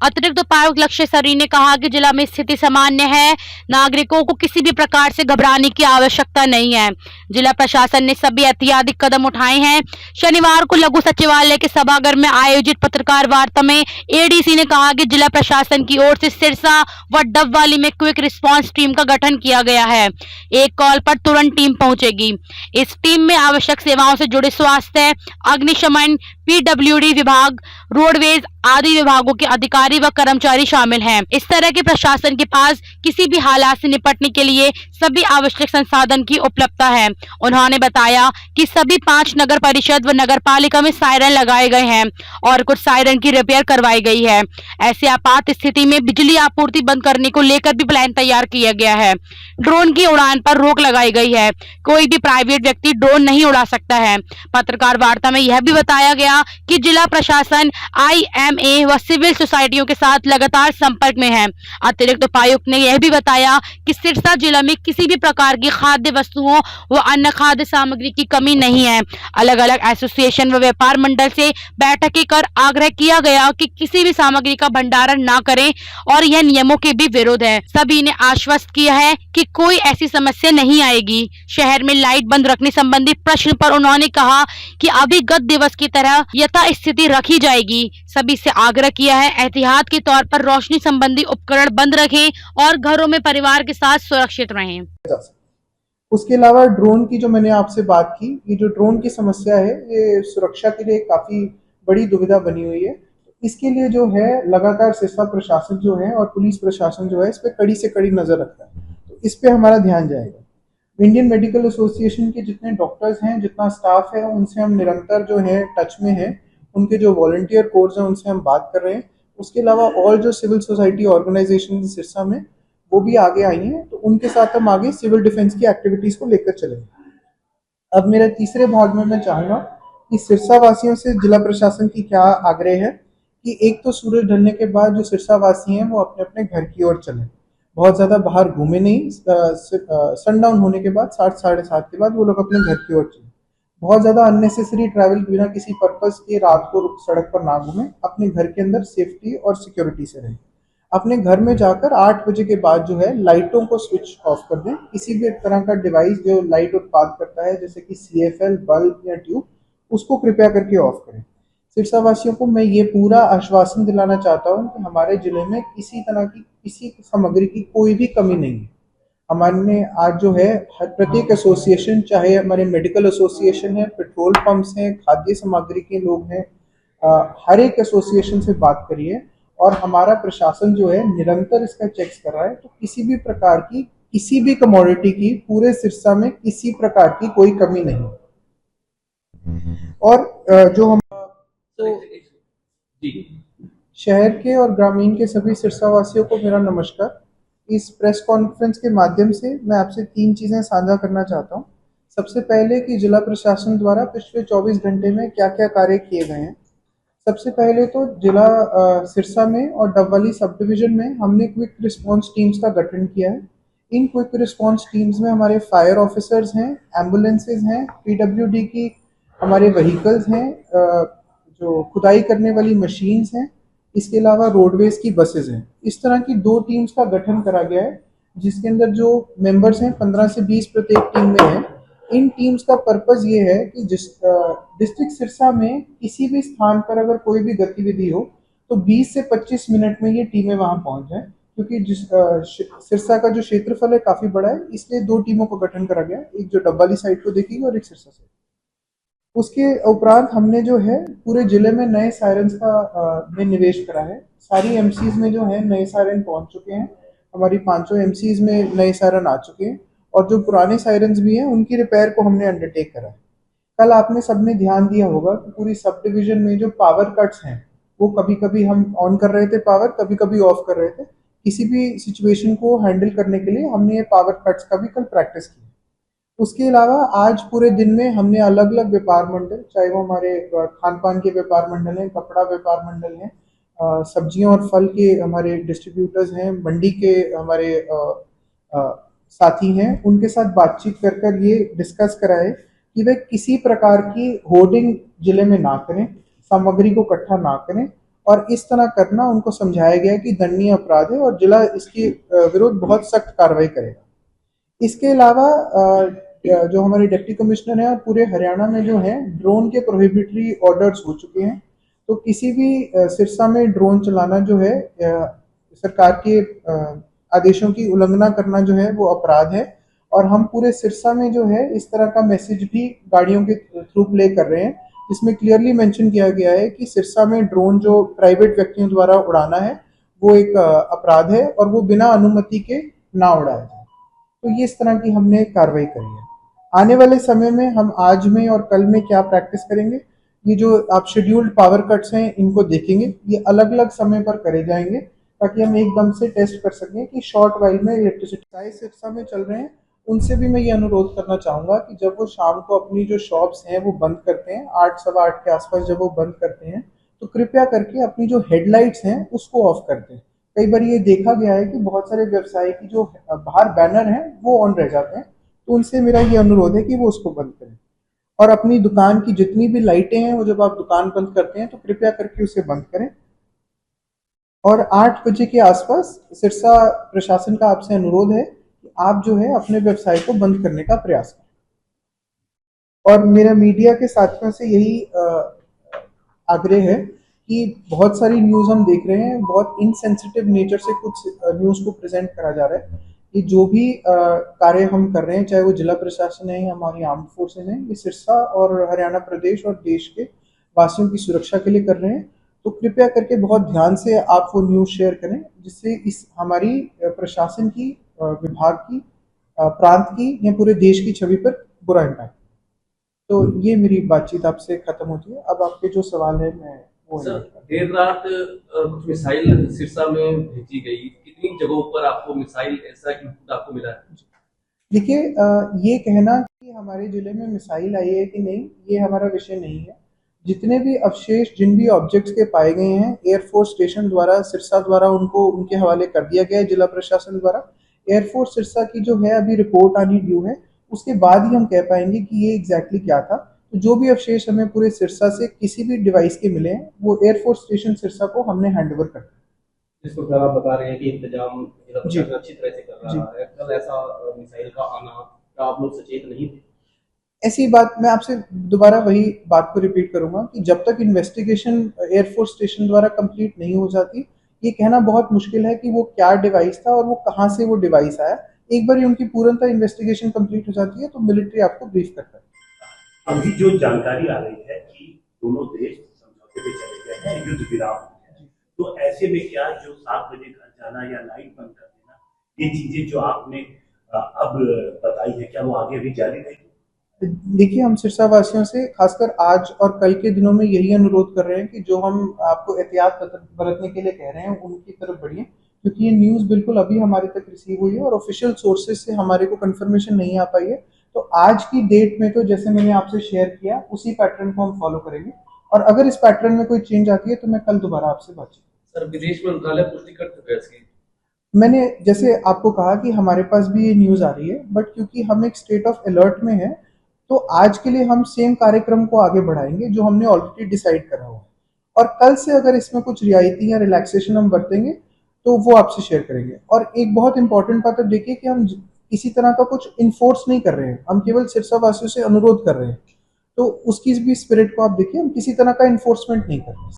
अतिरिक्त उपायुक्त लक्ष्य सरी ने कहा कि जिला में स्थिति सामान्य है, नागरिकों को किसी भी प्रकार से घबराने की आवश्यकता नहीं है। जिला प्रशासन ने सभी एहतियाती कदम उठाए हैं। शनिवार को लघु सचिवालय के सभागार में आयोजित पत्रकार वार्ता में एडीसी ने कहा कि जिला प्रशासन की ओर से सिरसा व डबवाली में क्विक रिस्पांस टीम का गठन किया गया है। एक कॉल पर तुरंत टीम पहुंचेगी। इस टीम में आवश्यक सेवाओं से जुड़े स्वास्थ्य, अग्निशमन, पीडब्ल्यूडी विभाग, रोडवेज आदि विभागों के अधिकारी व कर्मचारी शामिल हैं। इस तरह के प्रशासन के पास किसी भी हालात से निपटने के लिए सभी आवश्यक संसाधन की उपलब्धता है। उन्होंने बताया कि सभी 5 नगर परिषद व नगर पालिका में सायरन लगाए गए हैं और कुछ सायरन की रिपेयर करवाई गई है। ऐसे आपात स्थिति में बिजली आपूर्ति बंद करने को लेकर भी प्लान तैयार किया गया है। ड्रोन की उड़ान पर रोक लगाई गई है। कोई भी प्राइवेट व्यक्ति ड्रोन नहीं उड़ा सकता है। पत्रकार वार्ता में यह भी बताया गया कि जिला प्रशासन IMA व सिविल सोसाइटियों के साथ लगातार संपर्क में है। अतिरिक्त उपायुक्त ने यह भी बताया कि सिरसा जिला में किसी भी प्रकार की खाद्य वस्तुओं व अन्य खाद्य सामग्री की कमी नहीं है। अलग अलग एसोसिएशन व व्यापार मंडल से बैठकें कर आग्रह किया गया कि किसी भी सामग्री का भंडारण न करें और यह नियमों के भी विरुद्ध है। सभी ने आश्वस्त किया है कि कोई ऐसी समस्या नहीं आएगी। शहर में लाइट बंद रखने संबंधी प्रश्न पर उन्होंने कहा कि अभी गत दिवस की तरह यथास्थिति रखी जाएगी। सभी से आग्रह किया है एहतियात के तौर पर रोशनी संबंधी उपकरण बंद रखें और घरों में परिवार के साथ सुरक्षित रहें। उसके अलावा ड्रोन की जो मैंने आपसे बात की, ये जो ड्रोन की समस्या है ये सुरक्षा के लिए काफी बड़ी दुविधा बनी हुई है। इसके लिए जो है लगातार सिरसा प्रशासन जो है और पुलिस प्रशासन जो है इस पे कड़ी से कड़ी नजर रखता है, तो इस पे हमारा ध्यान जाएगा। इंडियन मेडिकल एसोसिएशन के जितने डॉक्टर्स हैं, जितना स्टाफ है, उनसे हम निरंतर जो है टच में है। उनके जो वॉलंटियर कोर्स हैं उनसे हम बात कर रहे हैं। उसके अलावा और जो सिविल सोसाइटी ऑर्गेनाइजेशन सिरसा में वो भी आगे आई हैं, तो उनके साथ हम आगे सिविल डिफेंस की एक्टिविटीज को लेकर चलेंगे। अब मेरे तीसरे भाग में मैं चाहूंगा कि सिरसा वासियों से जिला प्रशासन की क्या आग्रह है कि एक तो सूरज ढलने के बाद जो सिरसा वासी हैं वो अपने अपने घर की ओर चलें। बहुत ज्यादा बाहर घूमे नहीं। सनडाउन होने के बाद 7 साढ़े 7 के बाद वो लोग अपने घर की ओर चलें। बहुत ज्यादा अननेसेसरी ट्रैवल बिना किसी पर्पस के रात को सड़क पर ना घूमें। अपने घर के अंदर सेफ्टी और सिक्योरिटी से रहें। अपने घर में जाकर 8 बजे के बाद जो है लाइटों को स्विच ऑफ कर दें। किसी भी तरह का डिवाइस जो लाइट उत्पाद करता है जैसे कि CFL, बल्ब या ट्यूब, उसको कृपया करके ऑफ करें। सिरसा वासियों को मैं ये पूरा आश्वासन दिलाना चाहता हूँ कि हमारे जिले में किसी तरह की किसी सामग्री की कोई भी कमी नहीं है। हमारे आज जो है हर प्रत्येक एसोसिएशन, चाहे हमारे मेडिकल एसोसिएशन है, पेट्रोल पंप्स हैं, खाद्य सामग्री के लोग हैं, हर एक एसोसिएशन से बात करिए और हमारा प्रशासन जो है निरंतर इसका चेक्स कर रहा है। तो किसी भी प्रकार की किसी भी कमोडिटी की पूरे सिरसा में किसी प्रकार की कोई कमी नहीं। और जो हम शहर के और ग्रामीण के सभी सिरसा वासियों को मेरा नमस्कार। इस प्रेस कॉन्फ्रेंस के माध्यम से मैं आपसे 3 चीजें साझा करना चाहता हूँ। सबसे पहले कि जिला प्रशासन द्वारा पिछले 24 घंटे में क्या क्या कार्य किए गए हैं। सबसे पहले तो जिला सिरसा में और डबवाली सब डिवीजन में हमने क्विक रिस्पांस टीम्स का गठन किया है। इन क्विक रिस्पांस टीम्स में हमारे फायर ऑफिसर्स हैं, एम्बुलेंसेज हैं, PWD की हमारे व्हीकल्स हैं, जो खुदाई करने वाली मशीन्स हैं, इसके अलावा रोडवेज की बसेज हैं। इस तरह की 2 टीम्स का गठन करा गया है, जिसके अंदर जो मेंबर्स हैं 15 से 20 प्रत्येक टीम में है। इन टीम्स का पर्पस ये है कि जिस डिस्ट्रिक्ट सिरसा में किसी भी स्थान पर अगर कोई भी गतिविधि हो तो 20 से 25 मिनट में ये टीमें वहां पहुंच जाएं, क्योंकि जिस सिरसा का जो क्षेत्रफल है काफी बड़ा है, इसलिए 2 टीमों का गठन करा गया, एक जो डबवाली साइड को देखेगी और एक सिरसा साइड। उसके उपरांत हमने जो है पूरे जिले में नए सायरन्स का में निवेश करा है। सारी MCs में जो है नए सायरन पहुंच चुके हैं। हमारी 500 MCs में नए सायरन आ चुके हैं और जो पुराने सायरन्स भी हैं उनकी रिपेयर को हमने अंडरटेक करा है। कल आपने सबने ध्यान दिया होगा कि पूरी सब डिवीजन में जो पावर कट्स हैं वो कभी कभी हम ऑन कर रहे थे पावर, कभी कभी ऑफ कर रहे थे। किसी भी सिचुएशन को हैंडल करने के लिए हमने ये पावर कट्स का भी कल प्रैक्टिस की। उसके अलावा आज पूरे दिन में हमने अलग अलग व्यापार मंडल, चाहे वो हमारे खान पान के व्यापार मंडल हैं, कपड़ा व्यापार मंडल हैं, सब्जियों और फल के हमारे डिस्ट्रीब्यूटर्स हैं, मंडी के हमारे साथी हैं, उनके साथ बातचीत कर कर ये डिस्कस कराए कि वे किसी प्रकार की होर्डिंग जिले में ना करें, सामग्री को इकट्ठा ना करें और इस तरह करना उनको समझाया गया कि दंडनीय अपराध है और जिला इसके विरुद्ध बहुत सख्त कार्रवाई करेगा। इसके अलावा जो हमारे डिप्टी कमिश्नर हैं और पूरे हरियाणा में जो है ड्रोन के प्रोहिबिटरी ऑर्डर्स हो चुके हैं। तो किसी भी सिरसा में ड्रोन चलाना जो है सरकार के आदेशों की उल्लंघना करना जो है वो अपराध है। और हम पूरे सिरसा में जो है इस तरह का मैसेज भी गाड़ियों के थ्रू प्ले कर रहे हैं, जिसमें क्लियरली मेंशन किया गया है कि सिरसा में ड्रोन जो प्राइवेट व्यक्तियों द्वारा उड़ाना है वो एक अपराध है और वो बिना अनुमति के ना उड़ाया जाए। तो ये इस तरह की हमने कार्रवाई करी है। आने वाले समय में हम आज में और कल में क्या प्रैक्टिस करेंगे, ये जो आप शेड्यूल्ड पावर कट्स हैं इनको देखेंगे, ये अलग अलग समय पर करे जाएंगे ताकि हम एकदम से टेस्ट कर सकें कि शॉर्ट वाइल में इलेक्ट्रिसिटी सिरसा में चल रहे हैं। उनसे भी मैं ये अनुरोध करना चाहूँगा कि जब वो शाम को अपनी जो शॉप्स हैं वो बंद करते हैं 8 सवा 8 के आसपास जब वो बंद करते हैं तो कृपया करके अपनी जो हेडलाइट्स हैं उसको ऑफ कर दें। कई बार ये देखा गया है कि बहुत सारे व्यवसाय की जो बाहर बैनर हैं वो ऑन रह जाते हैं, तो उनसे मेरा ये अनुरोध है कि वो उसको बंद करें। और अपनी दुकान की जितनी भी लाइटें हैं वो जब आप दुकान बंद करते हैं तो कृपया करके उसे बंद करें। और 8 बजे के आसपास सिरसा प्रशासन का आपसे अनुरोध है कि आप जो है अपने व्यवसाय को बंद करने का प्रयास करें। और मेरा मीडिया के साथियों से यही आग्रह है कि बहुत सारी न्यूज़ हम देख रहे हैं, बहुत इनसेंसिटिव नेचर से कुछ न्यूज़ को प्रेजेंट करा जा रहा है कि जो भी कार्य हम कर रहे हैं, चाहे वो जिला प्रशासन है या हमारी आर्म्ड फोर्सेज हैं, ये सिरसा और हरियाणा प्रदेश और देश के वासियों की सुरक्षा के लिए कर रहे हैं। तो कृपया करके बहुत ध्यान से आप वो न्यूज़ शेयर करें जिससे इस हमारी प्रशासन की, विभाग की, प्रांत की या पूरे देश की छवि पर बुरा इम्पैक्ट। तो ये मेरी बातचीत आपसे खत्म होती है। अब आपके जो सवाल है मैं वो सर, देर रात कुछ मिसाइल सिरसा में भेजी गई, कितनी जगहों पर आपको मिसाइल ऐसा इनपुट आपको मिला है? देखिए, ये कहना कि हमारे जिले में मिसाइल आई है कि नहीं, ये हमारा विषय नहीं है। जितने भी अवशेष, जिन भी ऑब्जेक्ट्स के पाए गए हैं एयरफोर्स स्टेशन द्वारा, सिरसा द्वारा उनको उनके हवाले कर दिया गया है जिला प्रशासन द्वारा। एयरफोर्स सिरसा की जो है अभी रिपोर्ट आनी ड्यू है, उसके बाद ही हम कह पाएंगे कि ये एग्जैक्टली क्या था। तो जो भी अवशेष हमें पूरे सिरसा से किसी भी डिवाइस के मिले हैं वो एयरफोर्स स्टेशन सिरसा को हमने हैंड ओवर कर दिया। जिस प्रकार आप बता रहे हैं कि इंतजाम जिला प्रशासन अच्छी तरह से कर जी। रहा है, कल ऐसा मिसाइल का आना, क्या आप लोग सचेत नहीं थे? ऐसी बात मैं आपसे दोबारा वही बात को रिपीट करूंगा कि जब तक इन्वेस्टिगेशन एयरफोर्स स्टेशन द्वारा कंप्लीट नहीं हो जाती, ये कहना बहुत मुश्किल है कि वो क्या डिवाइस था और वो कहाँ से वो डिवाइस आया। एक बार उनकी पूर्णतः इन्वेस्टिगेशन कंप्लीट हो जाती है तो मिलिट्री आपको ब्रीफ करता है। अभी जो जानकारी आ रही है कि दोनों देश समझौते पे चले गए हैं, युद्ध विराम हो गया है, तो ऐसे में क्या जो 7 बजे घर जाना या लाइट बंद कर देना, ये चीजें जो आपने अब बताई है, क्या वो आगे भी जारी रहेगी? देखिए, हम सिरसा वासियों से खासकर आज और कल के दिनों में यही अनुरोध कर रहे हैं कि जो हम आपको एहतियात बरतने के लिए कह रहे हैं उनकी तरफ बढ़िए, क्योंकि ये न्यूज़ बिल्कुल अभी हमारे तक रिसीव हुई है और ऑफिशियल सोर्सेज से हमारे को कंफर्मेशन नहीं आ पाई है। तो आज की डेट में तो जैसे मैंने आपसे शेयर किया उसी पैटर्न को हम फॉलो करेंगे, और अगर इस पैटर्न में कोई चेंज आती है तो मैं कल दोबारा आपसे बातचीत। सर, विदेश मंत्रालय पुष्टि कर चुका है इसकी? मैंने जैसे आपको कहा कि हमारे पास भी ये न्यूज़ आ रही है, बट क्योंकि हम एक स्टेट ऑफ अलर्ट में है तो आज के लिए हम सेम कार्यक्रम को आगे बढ़ाएंगे जो हमने ऑलरेडी डिसाइड करा हुआ है। और कल से अगर इसमें कुछ रियायती या रिलैक्सेशन हम बरतेंगे तो वो आपसे शेयर करेंगे। और एक बहुत इंपॉर्टेंट बात अब देखिए कि हम किसी तरह का कुछ इन्फोर्स नहीं कर रहे हैं, हम केवल सिरसा वासियों से अनुरोध कर रहे हैं। तो उसकी भी स्पिरिट को आप देखिए, हम किसी तरह का इन्फोर्समेंट नहीं कर रहे हैं।